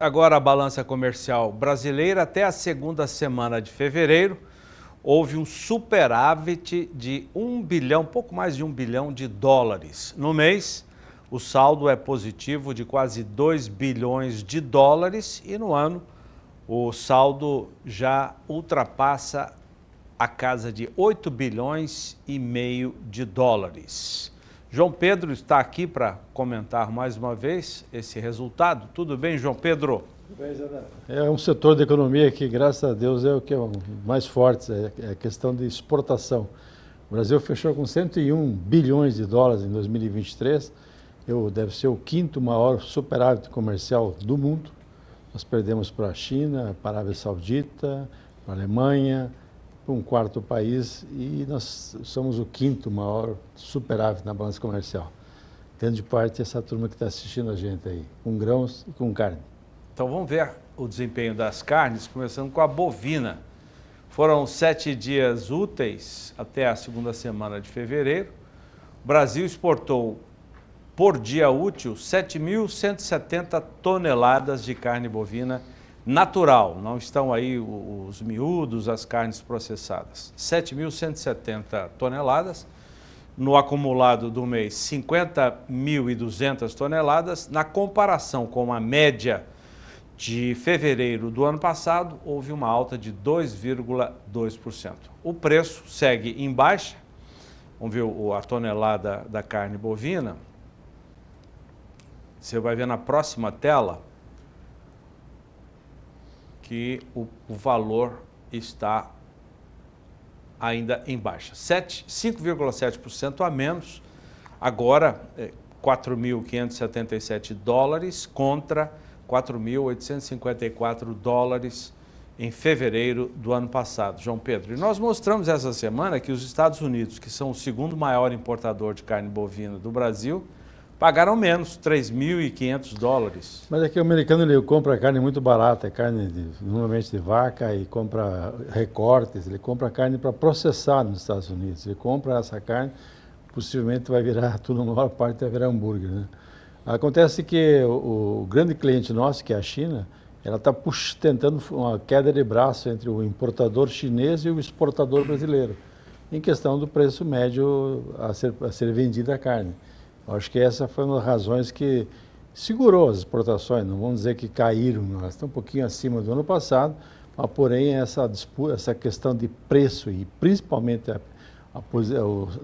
Agora a balança comercial brasileira, até a segunda semana de fevereiro, houve um superávit de 1 bilhão, pouco mais de 1 bilhão de dólares. No mês, o saldo é positivo de quase 2 bilhões de dólares e no ano o saldo já ultrapassa a casa de 8 bilhões e meio de dólares. João Pedro está aqui para comentar mais uma vez esse resultado. Tudo bem, João Pedro? Tudo bem, Zé. É um setor da economia que, graças a Deus, é o que é o mais forte, é a questão de exportação. O Brasil fechou com 101 bilhões de dólares em 2023, deve ser o quinto maior superávit comercial do mundo. Nós perdemos para a China, para a Arábia Saudita, para a Alemanha, para um quarto país, e nós somos o quinto maior superávit na balança comercial. Tendo de parte essa turma que está assistindo a gente aí, com grãos e com carne. Então vamos ver o desempenho das carnes, começando com a bovina. Foram 7 dias úteis até a segunda semana de fevereiro. O Brasil exportou por dia útil 7.170 toneladas de carne bovina natural, não estão aí os miúdos, as carnes processadas. 7.170 toneladas, no acumulado do mês 50.200 toneladas. Na comparação com a média de fevereiro do ano passado, houve uma alta de 2,2%. O preço segue em baixa, vamos ver a tonelada da carne bovina. Você vai ver na próxima tela que o valor está ainda em baixa, 5,7% a menos, agora 4.577 dólares contra 4.854 dólares em fevereiro do ano passado, João Pedro. E nós mostramos essa semana que os Estados Unidos, que são o segundo maior importador de carne bovina do Brasil, pagaram menos, 3.500 dólares. Mas é que o americano ele compra carne muito barata, carne normalmente de vaca, e compra recortes, ele compra carne para processar nos Estados Unidos. Ele compra essa carne, possivelmente vai virar, tudo na maior parte vai virar hambúrguer, né? Acontece que o grande cliente nosso, que é a China, ela está tentando uma queda de braço entre o importador chinês e o exportador brasileiro, em questão do preço médio a ser vendida a carne. Acho que essa foi uma das razões que segurou as exportações, não vamos dizer que caíram, elas estão um pouquinho acima do ano passado, mas porém essa questão de preço e principalmente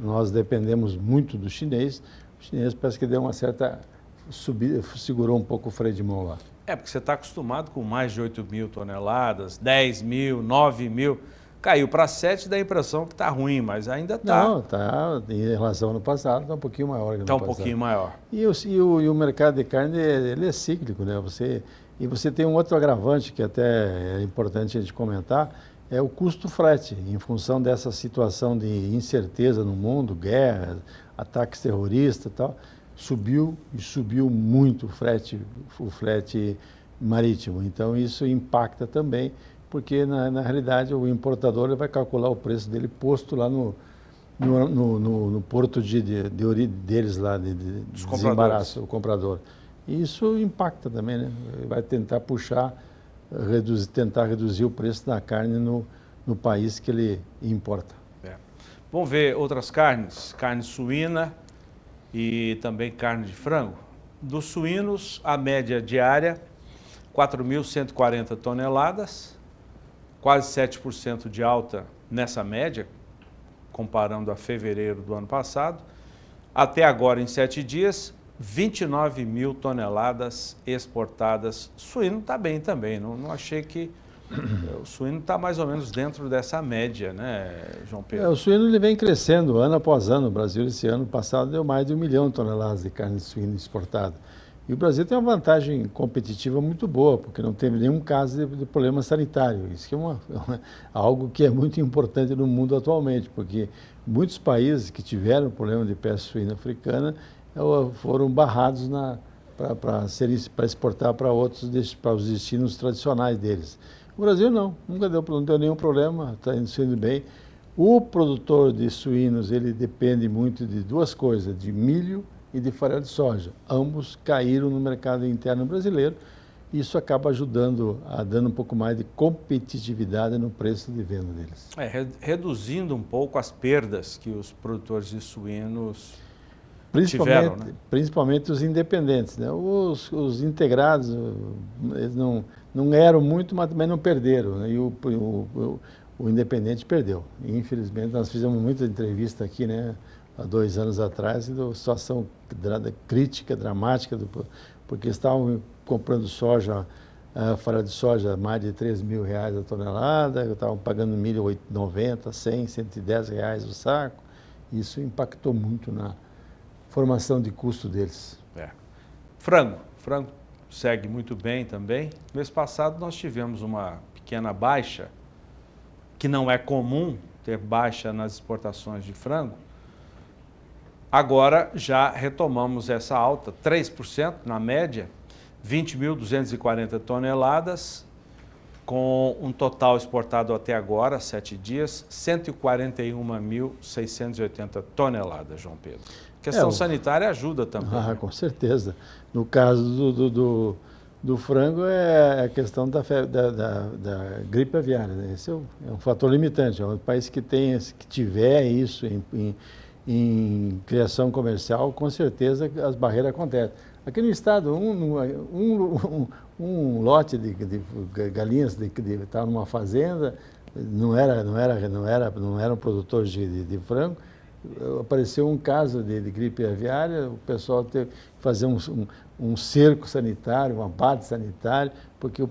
nós dependemos muito do chinês, o chinês parece que deu uma certa subida, segurou um pouco o freio de mão lá. É, porque você está acostumado com mais de 8.000 toneladas, 10.000, 9.000, caiu para 7, dá a impressão que está ruim, mas ainda está. Não, está, em relação ao ano passado, está um pouquinho maior que o ano passado. Está um pouquinho maior. E o mercado de carne, ele é cíclico, né? Você tem um outro agravante que até é importante a gente comentar, é o custo frete, em função dessa situação de incerteza no mundo, guerra, ataques terroristas e tal, subiu muito o frete marítimo. Então isso impacta também, porque na realidade o importador ele vai calcular o preço dele posto lá no porto deles lá, de desembaraço, o comprador. E isso impacta também, né? Vai tentar tentar reduzir o preço da carne no país que ele importa. Vamos ver outras carnes, carne suína e também carne de frango. Dos suínos, a média diária, 4.140 toneladas, quase 7% de alta nessa média, comparando a fevereiro do ano passado. Até agora, em 7 dias, 29.000 toneladas exportadas. Suíno está bem também, não achei que... O suíno está mais ou menos dentro dessa média, né, João Pedro? O suíno ele vem crescendo ano após ano. O Brasil, esse ano passado, deu mais de 1 milhão de toneladas de carne de suíno exportada. E o Brasil tem uma vantagem competitiva muito boa, porque não teve nenhum caso de problema sanitário. Isso que é algo que é muito importante no mundo atualmente, porque muitos países que tiveram problema de peste suína africana foram barrados para exportar para os destinos tradicionais deles. O Brasil não deu nenhum problema, está indo bem. O produtor de suínos, ele depende muito de duas coisas, de milho e de farelo de soja. Ambos caíram no mercado interno brasileiro isso acaba ajudando a dando um pouco mais de competitividade no preço de venda deles. Reduzindo um pouco as perdas que os produtores de suínos tiveram, né? Principalmente os independentes, né? Os integrados, eles não eram muito, mas também não perderam, né? E o independente perdeu. E, infelizmente, nós fizemos muita entrevista aqui, né, há 2 anos atrás, da situação crítica, dramática, porque estavam comprando soja, farelo de soja, mais de R$3.000 a tonelada, estavam pagando milho R$90, R$100, R$110 o saco. Isso impactou muito na formação de custo deles. Frango segue muito bem também. Mês passado nós tivemos uma pequena baixa, que não é comum ter baixa nas exportações de frango. Agora já retomamos essa alta, 3% na média, 20.240 toneladas, com um total exportado até agora, 7 dias, 141.680 toneladas, João Pedro. A questão sanitária ajuda também. Né? Com certeza. No caso do frango, é a questão da gripe aviária. Né? Esse é um fator limitante. É um país que tiver isso em criação comercial, com certeza as barreiras acontecem. Aqui no estado, um lote de galinhas que estava numa fazenda, não eram produtores de frango, apareceu um caso de gripe aviária, o pessoal teve que fazer um cerco sanitário, um abate sanitário, porque um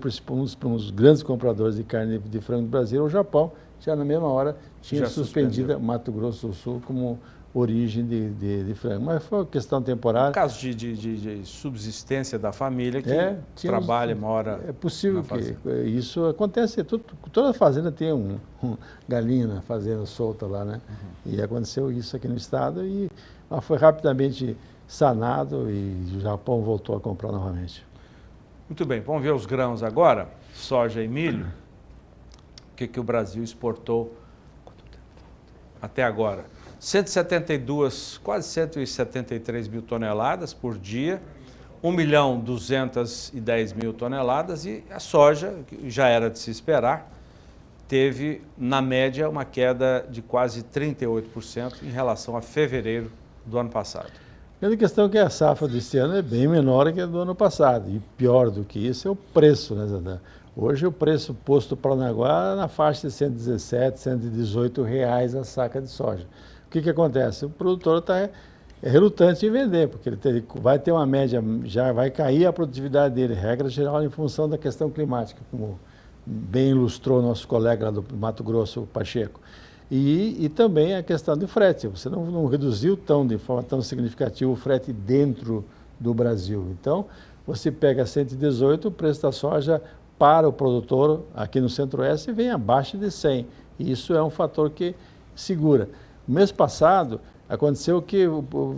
dos grandes compradores de carne de frango do Brasil, o Japão, já na mesma hora tinha suspendido Mato Grosso do Sul como origem de frango. Mas foi uma questão temporária. No caso de subsistência da família que trabalha, mora. É possível que isso acontece. Toda fazenda tem galinha na fazenda solta lá, né? Uhum. E aconteceu isso aqui no estado e foi rapidamente sanado e o Japão voltou a comprar novamente. Muito bem, vamos ver os grãos agora, soja e milho. O que o Brasil exportou até agora? 172, quase 173 mil toneladas por dia, 1.210.000 toneladas, e a soja, que já era de se esperar, teve, na média, uma queda de quase 38% em relação a fevereiro do ano passado. A grande questão é que a safra deste ano é bem menor que a do ano passado, e pior do que isso é o preço, né? Hoje o preço posto para o Paranaguá é na faixa de R$117, R$118 a saca de soja. O que acontece? O produtor está relutante em vender, porque ele vai ter uma média, já vai cair a produtividade dele, regra geral, em função da questão climática, como bem ilustrou nosso colega lá do Mato Grosso, o Pacheco. E também a questão do frete. Você não reduziu de forma tão significativa o frete dentro do Brasil. Então, você pega 118, o preço da soja para o produtor aqui no Centro-Oeste vem abaixo de 100. E isso é um fator que segura. No mês passado, aconteceu que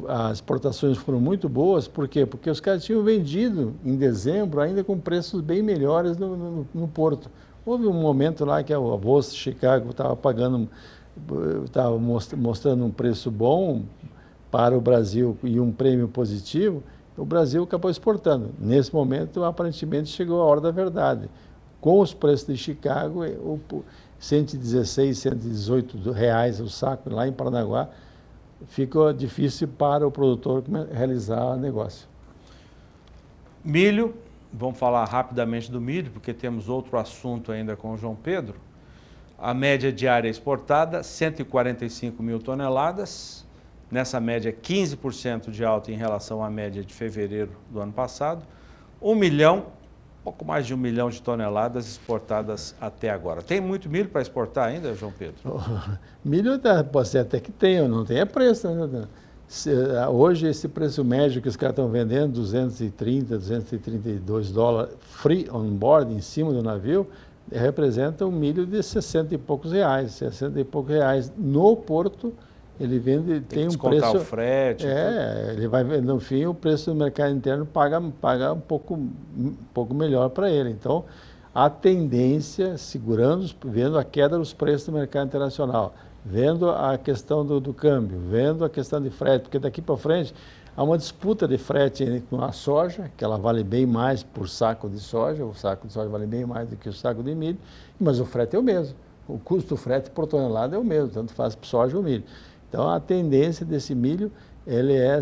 as exportações foram muito boas, por quê? Porque os caras tinham vendido em dezembro ainda com preços bem melhores no porto. Houve um momento lá que a Bolsa de Chicago estava mostrando um preço bom para o Brasil e um prêmio positivo, o Brasil acabou exportando. Nesse momento, aparentemente, chegou a hora da verdade. Com os preços de Chicago, R$116, R$118 o saco lá em Paranaguá, ficou difícil para o produtor realizar o negócio. Milho, vamos falar rapidamente do milho, porque temos outro assunto ainda com o João Pedro. A média diária exportada, 145 mil toneladas, nessa média 15% de alta em relação à média de fevereiro do ano passado, pouco mais de 1 milhão de toneladas exportadas até agora. Tem muito milho para exportar ainda, João Pedro? Milho pode ser até que tenha, não tem preço. Né? Hoje esse preço médio que os caras estão vendendo, 230, 232 dólares free on board, em cima do navio, representa um milho de 60 e poucos reais. 60 e poucos reais no porto, ele vende, tem um preço... o frete. Ele vai, no fim, o preço do mercado interno paga um pouco melhor para ele. Então, a tendência, vendo a queda dos preços do mercado internacional, vendo a questão do câmbio, vendo a questão de frete, porque daqui para frente há uma disputa de frete com a soja, que ela vale bem mais por saco de soja, o saco de soja vale bem mais do que o saco de milho, mas o frete é o mesmo. O custo do frete por tonelada é o mesmo, tanto faz soja ou milho. Então, a tendência desse milho ele é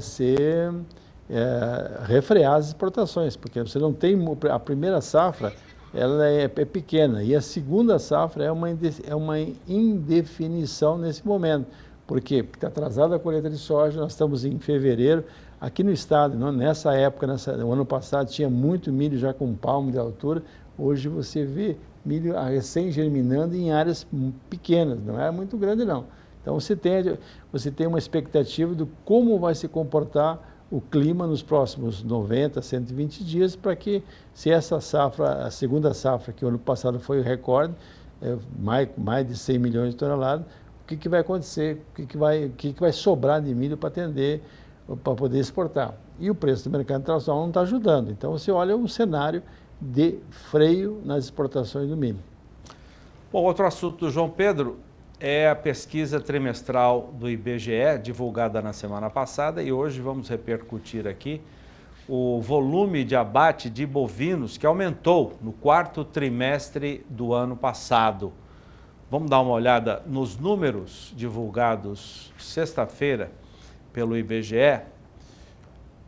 refrear as exportações, porque você não tem a primeira safra, ela é pequena, e a segunda safra é uma indefinição nesse momento. Por quê? Porque está atrasada a colheita de soja, nós estamos em fevereiro, aqui no estado, nessa época, no ano passado, tinha muito milho já com um palmo de altura, hoje você vê milho recém-germinando em áreas pequenas, não é muito grande não. Então você tem uma expectativa de como vai se comportar o clima nos próximos 90, 120 dias, para que, se essa safra, a segunda safra, que o ano passado foi o recorde, mais de 100 milhões de toneladas, o que vai acontecer, o que vai sobrar de milho para atender, para poder exportar. E o preço do mercado internacional não está ajudando. Então você olha um cenário de freio nas exportações do milho. Bom, outro assunto do João Pedro é a pesquisa trimestral do IBGE, divulgada na semana passada, e hoje vamos repercutir aqui o volume de abate de bovinos que aumentou no quarto trimestre do ano passado. Vamos dar uma olhada nos números divulgados sexta-feira pelo IBGE.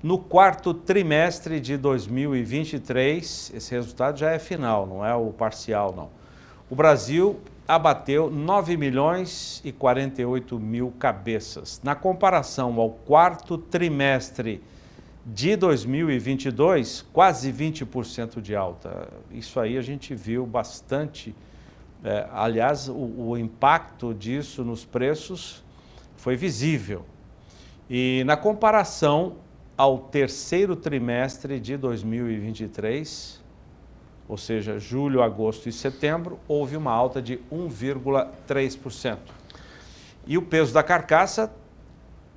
No quarto trimestre de 2023, esse resultado já é final, não é o parcial, não. O Brasil abateu 9 milhões e 48 mil cabeças. Na comparação ao quarto trimestre de 2022, quase 20% de alta. Isso aí a gente viu bastante. Aliás, o impacto disso nos preços foi visível. E na comparação ao terceiro trimestre de 2023, ou seja, julho, agosto e setembro, houve uma alta de 1,3%. E o peso da carcaça,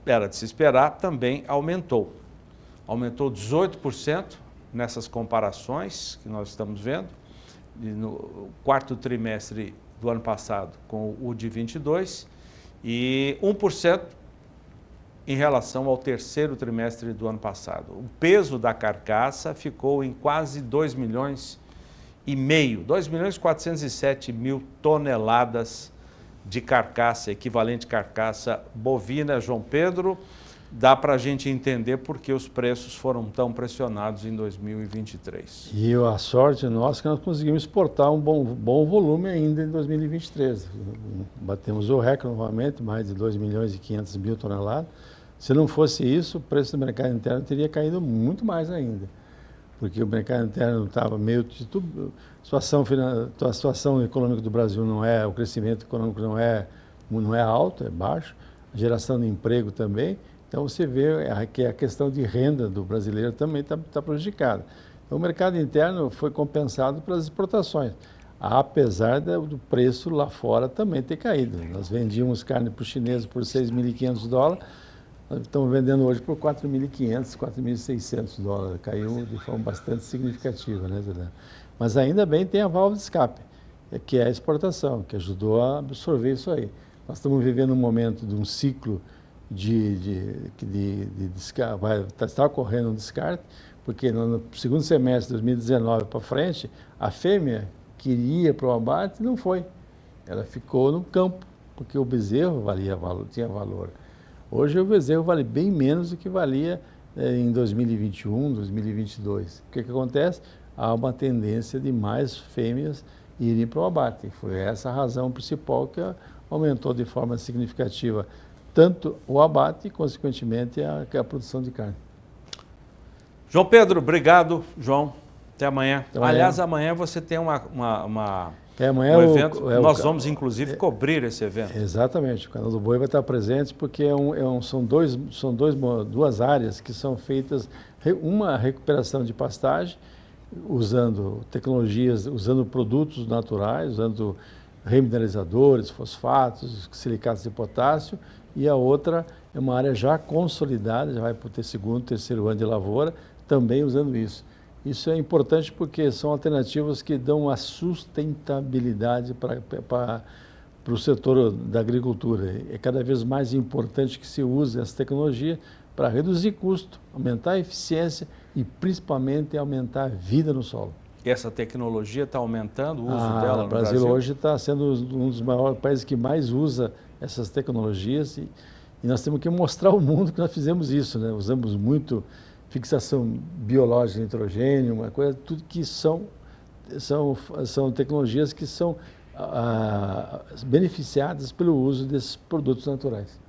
era de se esperar, também aumentou. Aumentou 18% nessas comparações que nós estamos vendo, no quarto trimestre do ano passado com o de 22, e 1% em relação ao terceiro trimestre do ano passado. O peso da carcaça ficou em quase 2 milhões e meio, 2 milhões e 407 mil toneladas de carcaça, equivalente carcaça bovina. João Pedro, dá para a gente entender por que os preços foram tão pressionados em 2023. E a sorte nossa é que nós conseguimos exportar um bom volume ainda em 2023. Batemos o recorde novamente, mais de 2 milhões e 500 mil toneladas. Se não fosse isso, o preço do mercado interno teria caído muito mais ainda, porque o mercado interno estava meio... A situação econômica do Brasil não é... O crescimento econômico não é alto, é baixo. A geração de emprego também. Então, você vê que a questão de renda do brasileiro também está prejudicada. Então, o mercado interno foi compensado pelas exportações, apesar do preço lá fora também ter caído. Nós vendíamos carne para os chineses por $6.500, nós estamos vendendo hoje por $4.500, $4.600. Caiu de forma bastante significativa, né, Zé? Mas ainda bem tem a válvula de escape, que é a exportação, que ajudou a absorver isso aí. Nós estamos vivendo um momento de um ciclo está ocorrendo um descarte, porque no segundo semestre de 2019 para frente, a fêmea que iria para o abate não foi. Ela ficou no campo, porque o bezerro tinha valor. Hoje o bezerro vale bem menos do que valia em 2021, 2022. O que acontece? Há uma tendência de mais fêmeas irem para o abate. Foi essa a razão principal que aumentou de forma significativa tanto o abate e, consequentemente, a produção de carne. João Pedro, obrigado, João. Até amanhã. Até amanhã. Aliás, amanhã você tem um evento. Nós vamos, inclusive, cobrir esse evento. Exatamente. O Canal do Boi vai estar presente porque são duas áreas que são feitas, uma recuperação de pastagem, usando tecnologias, usando produtos naturais, usando remineralizadores, fosfatos, silicatos de potássio, e a outra é uma área já consolidada, já vai para o segundo, terceiro ano de lavoura, também usando isso. Isso é importante porque são alternativas que dão a sustentabilidade para para o setor da agricultura. É cada vez mais importante que se use essa tecnologia para reduzir custo, aumentar a eficiência e principalmente aumentar a vida no solo. E essa tecnologia está aumentando o uso dela no Brasil? O Brasil hoje está sendo um dos maiores países que mais usa essas tecnologias e nós temos que mostrar ao mundo que nós fizemos isso, né? Usamos muito fixação biológica de nitrogênio, uma coisa, tudo que são tecnologias que são beneficiadas pelo uso desses produtos naturais.